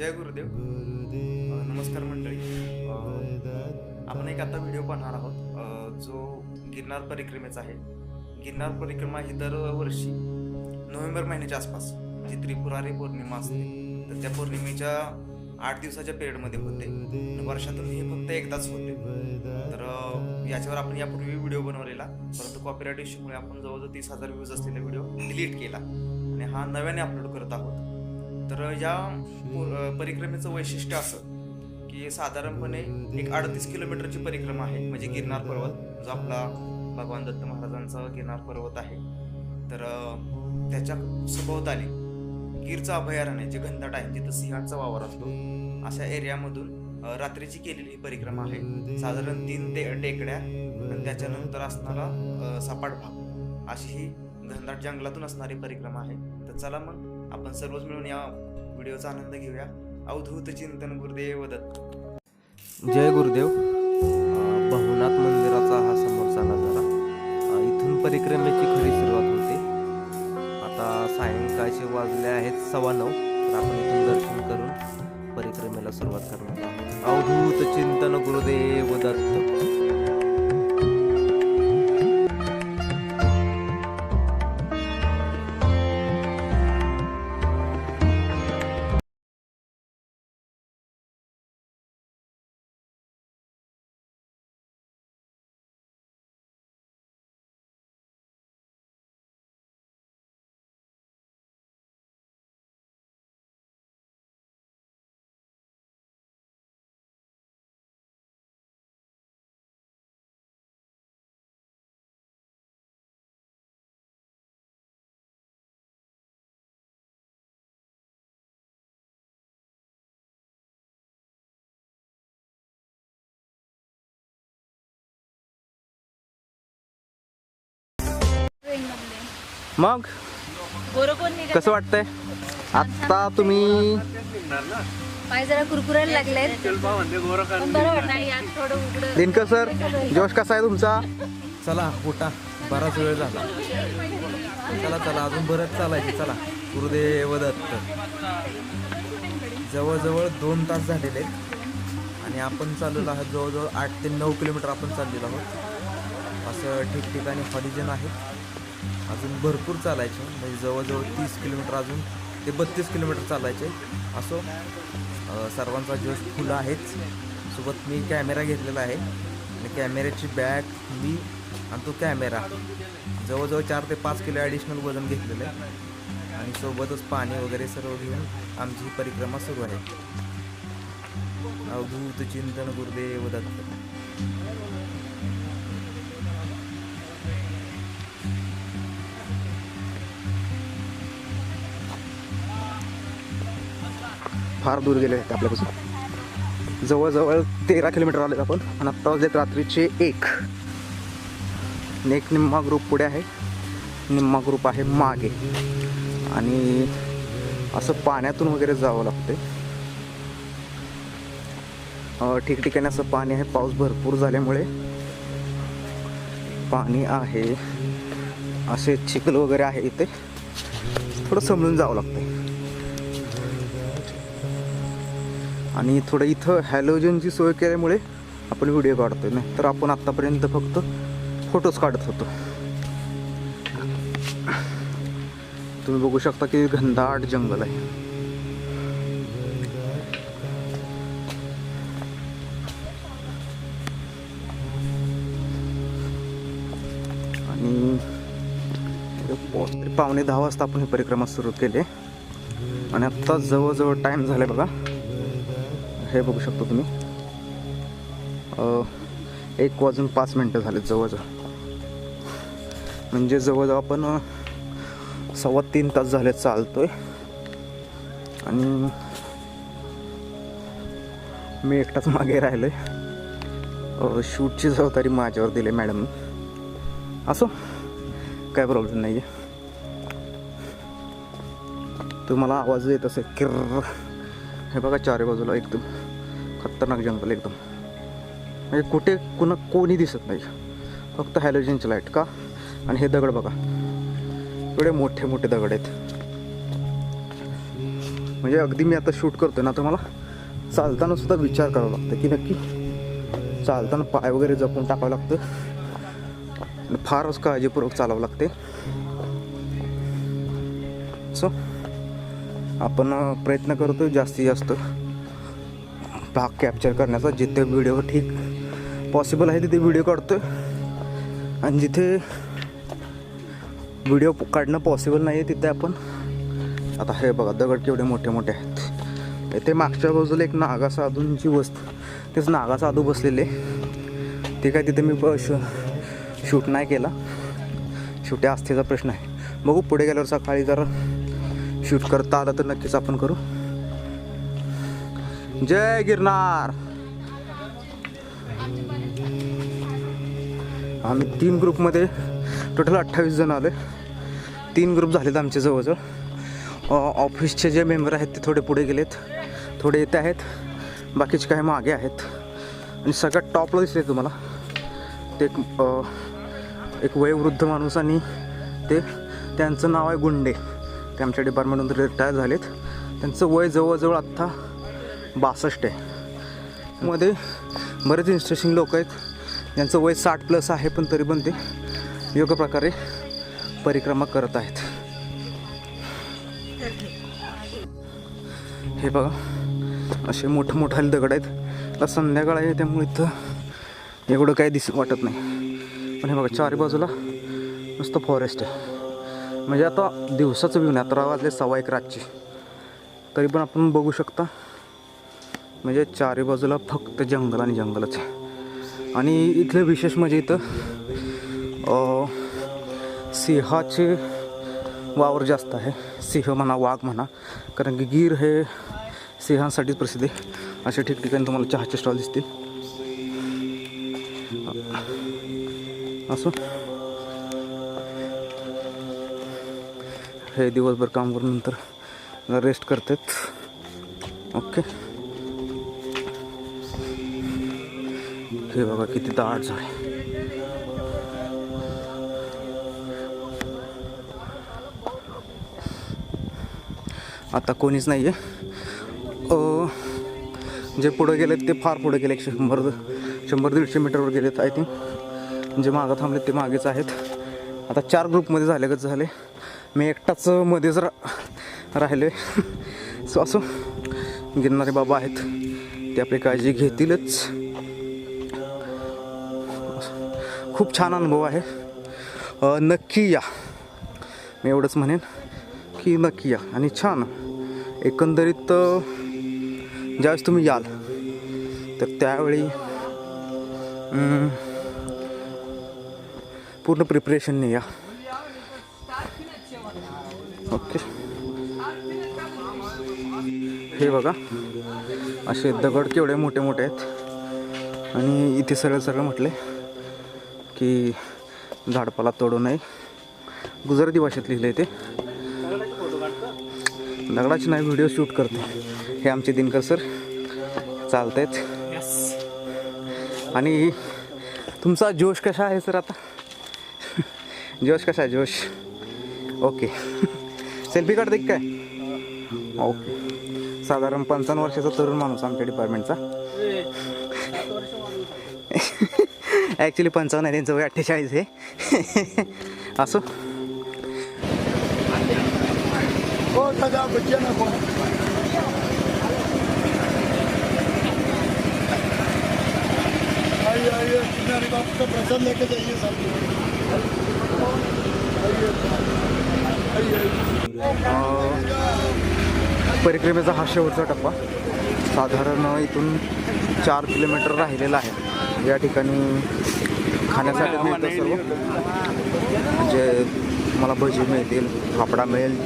जय गुरुदेव. नमस्कार मंडळी. आपण एक आता व्हिडिओ पाहणार आहोत जो गिरनार परिक्रमेचा आहे. गिरनार परिक्रमा ही दरवर्षी नोव्हेंबर महिन्याच्या आसपास जी त्रिपुरारी पौर्णिमा असते तर त्या पौर्णिमेच्या 8 दिवसाच्या पिरियडमध्ये होते. वर्षातून हे फक्त एकदाच होते. तर याच्यावर आपण यापूर्वी व्हिडिओ बनवलेला, परंतु कॉपीराईट इश्यूमुळे आपण जवळजवळ 30,000 व्ह्यूज असलेला व्हिडिओ डिलीट केला आणि हा नव्याने अपलोड करत आहोत. तर या परिक्रमेचं वैशिष्ट्य असं की साधारणपणे एक 38 किलोमीटरची परिक्रमा आहे. म्हणजे गिरनार पर्वत जो आपला भगवान दत्त महाराजांचा गिरनार पर्वत आहे, तर त्याच्या सभोवताली गीरचं अभयारण्य जे घनदाट आहे, जिथं सिंहांचा वावर असतो, अशा एरियामधून रात्रीची केलेली ही परिक्रमा आहे. साधारण 3 टेकड्या आणि त्याच्यानंतर असणारा सपाट भाग, अशी ही घनदाट जंगलातून असणारी परिक्रमा आहे. तर चला मग आपण सर्वच मिळून या व्हिडिओचा आनंद घेऊया. अवधूत चिंतन गुरुदेव दत्त. जय गुरुदेव. भवनाथ मंदिराचा हा समोरचा नजारा. इथून परिक्रमेची खरी सुरुवात होते. आता सायंकाळचे वाजले आहेत 9:15. तर आपण इथून दर्शन करून परिक्रमेला सुरुवात करणार आहोत. अवधूत चिंतन गुरुदेव दत्त. मग कसं वाटतंय आता? तुम्ही पाय जरा कुरकुरायला लागलेत, पण बरं वाटतं. थोडं उघडं. दिनकर सर, जोश कसा आहे तुमचा? चला उठा, बराच वेळ झाला. चला चला, अजून बरंच चालायचे. चला गुरुदेव दत्त. जवळजवळ 2 तास झालेले आणि आपण चाललेलो आहोत. जवळजवळ 8 ते 9 किलोमीटर आपण चाललेलो आहोत. असं ठिकठिकाणी हॉलिजन आहेत. अजून भरपूर चालायचे, म्हणजे जवळजवळ 30 किलोमीटर अजून ते 32 किलोमीटर चालायचे. असो, सर्वांचा जोश फुल आहेच. सोबत मी कॅमेरा घेतलेला आहे आणि कॅमेऱ्याची बॅग मी आणि तो कॅमेरा जवळजवळ 4 ते 5 किलो ॲडिशनल वजन घेतलेलं आहे आणि सोबतच पाणी वगैरे सर्व घेऊन आमची ही परिक्रमा सुरू आहे. अवधूत चिंतन गुरुदेव दत्त. फार दूर गेले आहेत आपल्यापासून. जवळजवळ 13 किलोमीटर आलेत आपण आणि आत्ता वाजलेत रात्रीचे 1. एक निम्मा ग्रुप पुढे आहे, निम्मा ग्रुप आहे मागे आणि असं पाण्यातून वगैरे जावं लागते. ठिकठिकाणी असं पाणी आहे. पाऊस भरपूर झाल्यामुळे पाणी आहे. असे चिखल वगैरे आहे. इथे थोडं समजून जावं लागतं आणि थोडं इथं हॅलोजनची सोय केल्यामुळे आपण व्हिडिओ काढतोय, नाही तर आपण आत्तापर्यंत फक्त फोटोज काढत होतो. तुम्ही बघू शकता की घनदाट जंगल आहे. आणि 9:45 वाजता आपण ही परिक्रमा सुरू केली आणि आत्ता जवळजवळ टाईम झालाय बघा. हे बघू शकतो तुम्ही, 1:05 झाले जवळजवळ. म्हणजे जवळजवळ आपण 3.25 तास झाले चालतोय आणि मी एकटाच मागे राहिलोय. शूटची जबाबदारी माझ्यावर दिली मॅडम. असो, काय प्रॉब्लेम नाही आहे. तुम्हाला आवाज येत असेल किर्र. हे बघा, चारी बाजूला एकदम खतरनाक जंगल एकदम. म्हणजे कुठे कोणी दिसत नाही, फक्त हॅलोजनची लाईट का. आणि हे दगड बघा, एवढे मोठे मोठे दगड आहेत. म्हणजे अगदी मी आता शूट करतोय ना तर मला चालताना सुद्धा विचार करावा लागतं की नक्की चालताना पाय वगैरे जपून टाकावं लागतं, फारच काळजीपूर्वक चालावं लागते. सो आपण प्रयत्न करतो जास्तीत जास्त भाग कॅप्चर करण्याचा. जिथे व्हिडिओ ठीक पॉसिबल आहे तिथे व्हिडिओ काढतो आणि जिथे व्हिडिओ काढणं पॉसिबल नाही आहे तिथे आपण, आता हे बघा दगड केवढे मोठे मोठे आहेत. इथे मागच्या बाजूला एक नागा साधूंची वस्ती, तेच नागा साधू बसलेले, ते काय तिथे मी शूट नाही केला, शेवटी आस्थेचा प्रश्न आहे. बघू पुढे गेल्यावर सकाळी जरा शूट करता आलं तर नक्कीच आपण करू. जय गिरनार. आम्ही 3 ग्रुपमध्ये टोटल 28 जण आले. 3 ग्रुप झालेत आमचे जवळजवळ. ऑफिसचे जे मेंबर आहेत ते थोडे पुढे गेलेत, थोडे येते आहेत, बाकीचे काही मागे आहेत. आणि सगळ्यात टॉपला दिसले तुम्हाला ते एक वयोवृद्ध माणूस आणि त्यांचं नाव आहे गुंडे. ते आमच्या डिपार्टमेंटमधून रिटायर झालेत. त्यांचं वय जवळजवळ आत्ता 62 आहे. मध्ये बरेच इंटरेस्टिंग लोक आहेत ज्यांचं वय 60+ आहे, पण तरी पण ते योग्य प्रकारे परिक्रमा करत आहेत. हे बघा असे मोठे दगड आहेत. आता संध्याकाळ आहे त्यामुळे इथं एवढं काही वाटत नाही. पण हे बघा चारी बाजूला नुसतं फॉरेस्ट आहे. म्हणजे आता दिवसाचं व्ह्यू नाही, 11 वाजले 1:15 रातची, तरी पण आपण बघू शकता. म्हणजे चारी बाजूला फक्त जंगल आणि जंगलच आहे. आणि इथलं विशेष म्हणजे इथं सिंहाचे वावर जास्त आहे. सिंह म्हणा, वाघ म्हणा, कारण की गीर हे सिंहांसाठीच प्रसिद्ध आहे. अशा ठिकठिकाणी तुम्हाला चहाचे स्टॉल दिसतील. असो हे दिवसभर काम करून नंतर रेस्ट करतात. ओके, हे बघा किती दाट झाड आहे. आता कोणीच नाही आहे. जे पुढे गेलेत ते फार पुढे गेले, 100-150 मीटरवर गेलेत आय थिंक. जे मागं थांबलेत ते मागेच आहेत. आता 4 ग्रुपमध्ये झाल्यागत झाले. मी एकटाच मध्येच राहिले. सो असो, गिरणारे बाबा आहेत ते आपली काळजी घेतीलच. खूप छान अनुभव आहे. नक्की या, मी एवढंच म्हणेन की नक्की या. आणि छान एकंदरीत ज्यावेळेस तुम्ही याल तर त्यावेळी पूर्ण प्रिपरेशनने या. ओके, हे बघा असे दगड केवढे मोठे मोठे आहेत. आणि इथे सरळ म्हटले की झाडपाला तोडू नये, गुजराती भाषेत लिहिलं आहे ते. दगडाची नाही व्हिडिओ शूट करते हे आमचे दिनकर सर चालत आहेत. आणि तुमचा जोश कसा आहे सर आता? जोश कसा आहे जोश? ओके, सेल्फी काढते काय? ओके, साधारण 55 वर्षाचा तरुण माणूस आमच्या डिपार्टमेंटचा. ॲक्च्युली 55 आहे, त्यांचं वय 48 आहे. असो, प्रसाद लेके जाइए सब. परिक्रमेचा हा शेवटचा टप्पा. साधारण इथून 4 किलोमीटर राहिलेला आहे. या ठिकाणी खाण्यासाठी मिळतं सर्व, म्हणजे मला भजी मिळतील, फाफडा मिळेल,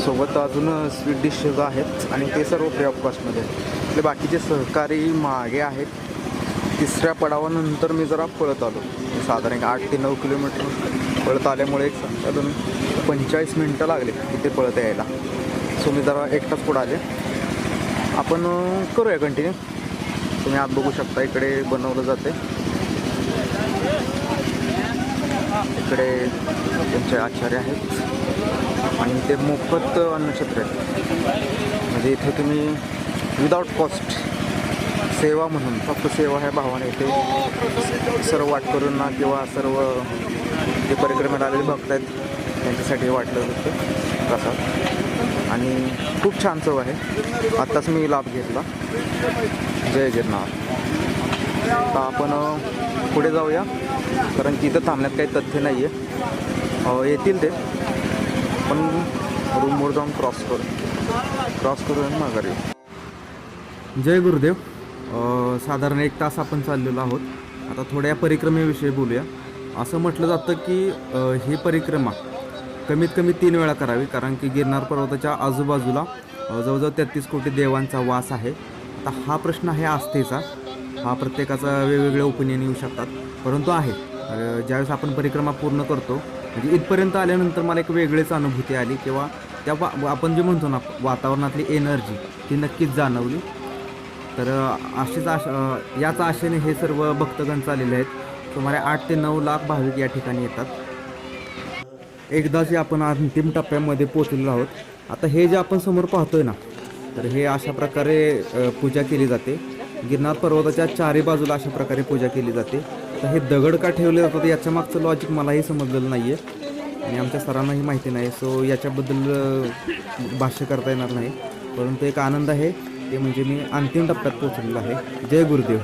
सोबत अजून स्वीट डिशेस आहेत आणि ते सर्व फ्री ऑफ कॉस्टमध्ये. आपले बाकीचे सहकारी मागे आहेत. 3ऱ्या पडावानंतर मी जरा पळत आलो. साधारण 8 ते 9 किलोमीटर पळत आल्यामुळे एक साधारण 45 मिनटं लागले तिथे पळत यायला. सो मी जरा एकटाच पुढं आले. आपण करूया कंटिन्यू. तुम्ही आत बघू शकता, इकडे बनवलं जाते. इकडे त्यांचे आचार्य आहेत आणि ते मोफत अन्नछत्र आहेत. म्हणजे इथे तुम्ही विदाउट कॉस्ट सेवा म्हणून, फक्त सेवा ह्या भावाने इथे सर्व वाटकरूंना किंवा सर्व जे परिक्रमेला आलेले भक्त आहेत त्यांच्यासाठी वाटलं जातं प्रसाद. आणि खूप छान चव आहे. आत्ताच मी लाभ घेतला. जय गिरनार. आता आपण पुढे जाऊया, कारण की इथं थांबण्यात काही तथ्य नाही आहे. येतील ते, पण रूमवर जाऊन क्रॉस करून माघारी. जय गुरुदेव. साधारण 1 तास आपण चाललेलो आहोत. आता थोड्या परिक्रमेविषयी बोलूया. असं म्हटलं जातं की ही परिक्रमा कमीत कमी 3 वेळा करावी, कारण की गिरनार पर्वताच्या आजूबाजूला जवळजवळ 33 कोटी देवांचा वास आहे. आता हा प्रश्न आहे आस्थेचा. हा प्रत्येकाचा वेगवेगळे ओपिनियन येऊ शकतात, परंतु आहे. ज्यावेळेस आपण परिक्रमा पूर्ण करतो, म्हणजे इथपर्यंत आल्यानंतर मला एक वेगळीच अनुभूती आली, किंवा त्या आपण जे म्हणतो ना वातावरणातली एनर्जी ती नक्कीच जाणवली. तर याच आशेने हे सर्व भक्तगण चाललेले आहेत. सुमारे 8 ते 9 लाख भाविक या ठिकाणी येतात. एकदाच आपण अंतिम टप्प्यामध्ये पोहोचलेलो आहोत. आता हे जे आपण समोर पाहतोय ना, तर हे अशा प्रकारे पूजा केली जाते. गिरनार पर्वताच्या चारी बाजूला अशा प्रकारे पूजा केली जाते. तर हे दगड का ठेवले जातात याच्या मागचं लॉजिक मलाही समजलेलं नाही आहे आणि आमच्या सरांनाही माहिती नाही. सो याच्याबद्दल भाष्य करता येणार नाही, परंतु एक आनंद आहे, ते म्हणजे मी अंतिम टप्प्यात पोहोचलेलो आहे. जय गुरुदेव.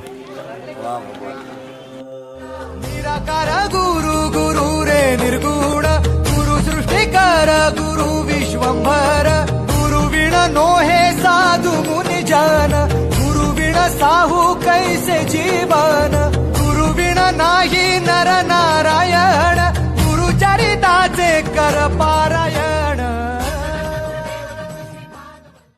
निराकार गुरु गुरु रे निर्गुण गुरु सृष्टिकार गुरु विश्वंभर गुरु विण नो हे साधु मुनि जन गुरु विण साहू कैसे जीवन गुरु विण नाही नर नारायण गुरु चरिताचे कर पारायण.